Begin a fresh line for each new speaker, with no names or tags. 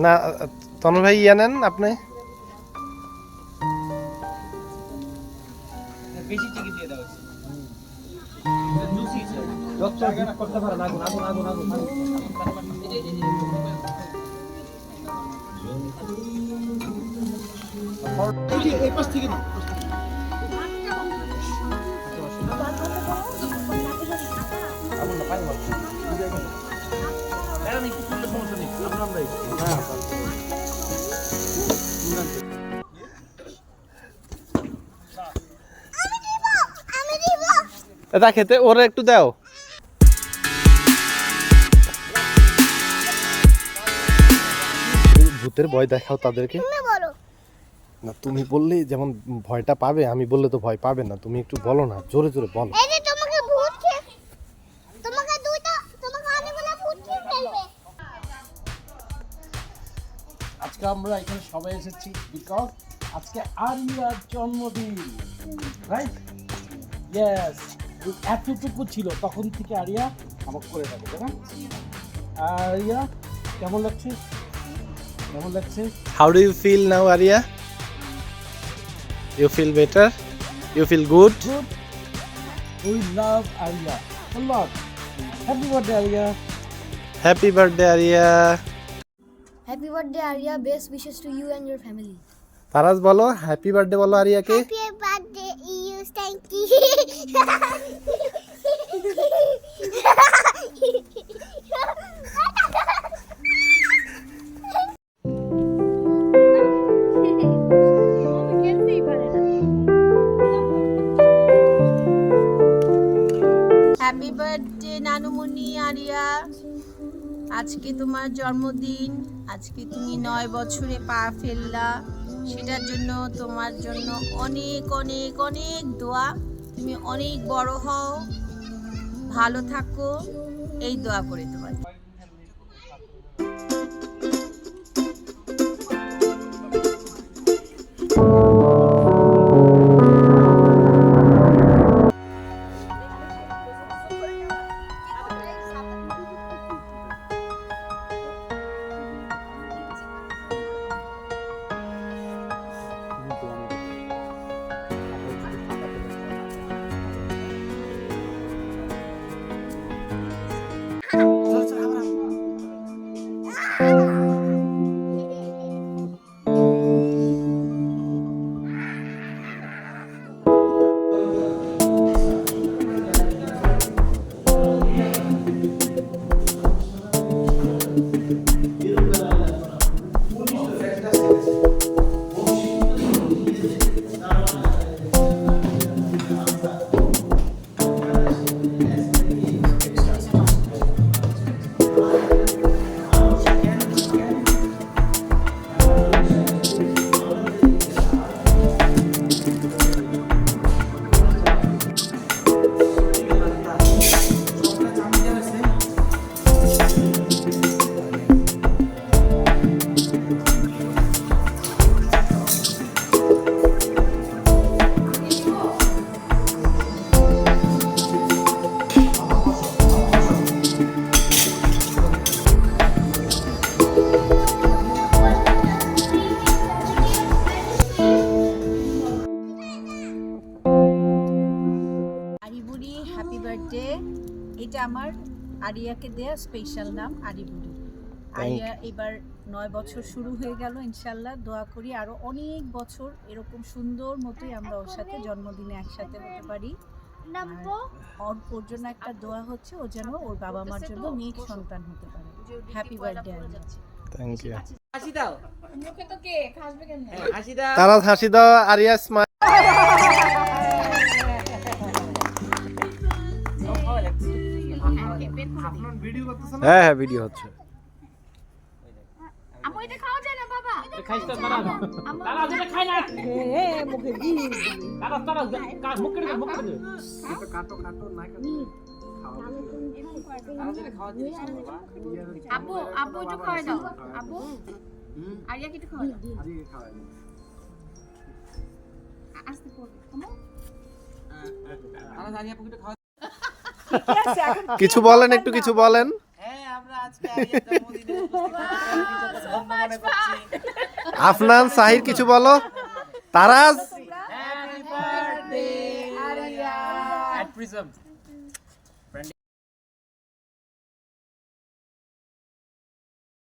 না তনু ভাই ইয়া নেন আপনি বেশি টিকি দিয়ে দাও ডক্টর গিফট করতে পারে না আগুন আগুন আগুন আগুন এই পাশ থেকে না আগুন না পানি মারছে এরা নাকি কোনো সমস্যা নেই আমরাই হ্যাঁ এটা খেতে ওরা একটু দাও ভূতের ভয় দেখাও তাদেরকে না তুমি বললে যেমন ভয়টা পাবে আমি বললে তো ভয় পাবে না তুমি একটু বলো না জোরে জোরে বলো এই যে তোমাকে ভূত তোমাকে দুইটা তোমাকে অনেকগুলো ভূত ফেলবে আজকে আমরা এখানে সবাই এসেছি বিকজ আজকে আরিয়ার জন্মদিন রাইট ইয়েস এতটুকু ছিল তখন থেকে আরিয়া আমাকে করে যাবে তাই না আরিয়া কেমন লাগছে how do you feel now Aria you feel better you feel good we love Aria a lot happy birthday Aria happy birthday Aria
happy birthday Aria best wishes to you and your family
Faraz বলো হ্যাপি বার্থডে বলো আরিয়াকে
happy birthday you thank you
happy birthday নানুমণি আরিয়া আজকে তোমার জন্মদিন আজকে তুমি 9 বছরে পা ফেললা সেটার জন্য তোমার জন্য অনেক অনেক অনেক দোয়া তুমি অনেক বড় হও ভালো থাকো এই দোয়া করে তোমার এটা আমার আরিয়াকে দেয়া স্পেশাল নাম আরিবুড়ি আরিয়া এবার 9 বছর শুরু হয়ে গেল ইনশাআল্লাহ দোয়া করি আরো অনেক বছর এরকম সুন্দর মতোই আমরা ওর সাথে জন্মদিনে একসাথে হতে পারি ওর জন্য একটা দোয়া হচ্ছে ও যেন ওর বাবা মার জন্য নেক সন্তান হতে পারে happy birthday Aria thank you হাসি দাও মুখে তো কে হাসবে কেন হাসি দাও
তারা হাসি দাও আরিয়া স্মাইল হ্যাঁ হ্যাঁ ভিডিও হচ্ছে
আমু এটা খাওয়া যায় না বাবা
খাইছ তো তারা তারা যেটা খায় না
মুখে দিয়ে
তারা তারা মুখ করে মুখ করে
কাটো কাটো না কাটো
আব্বু আব্বু একটু খাওয়াই দাও আব্বু আরিয়াকে একটু খাওয়াই দাও
আজকে খাওয়াই
আস্তে পড়বে কমো
কিছু বলেন, একটু কিছু বলেন। আফনান, সাহির কিছু বলো। Taraz
At Prism.